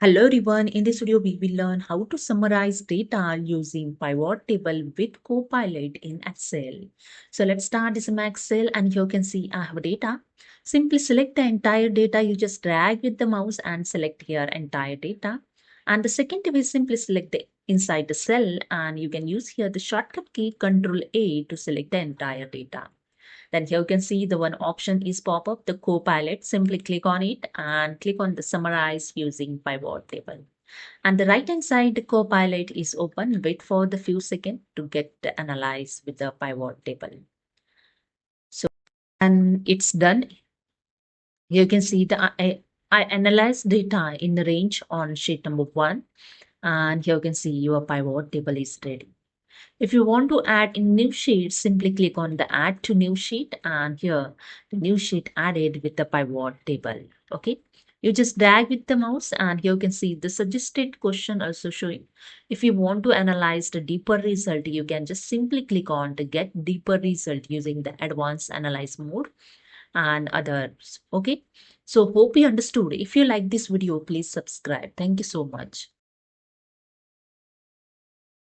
Hello everyone, in this video we will learn how to summarize data using pivot table with Copilot in Excel. So let's start this in Excel and here you can see I have data. Simply select the entire data, you just drag with the mouse and select here entire data. And the second tip is simply select the inside the cell and you can use here the shortcut key ctrl A to select the entire data. Then here you can see the one option is pop up the Copilot. Simply click on it and click on the summarize using pivot table. And the right hand side the Copilot is open. Wait for the few seconds to get the analyze with the pivot table. So and it's done. You can see the I analyze data in the range on sheet number 1 and here you can see your pivot table is ready. If you want to add a new sheet, simply click on the add to new sheet and here the new sheet added with the pivot table. Okay. You just drag with the mouse and here you can see the suggested question also showing. If you want to analyze the deeper result, you can just simply click on the get deeper result using the advanced analyze mode and others. Okay. So hope you understood. If you like this video, please subscribe. Thank you so much.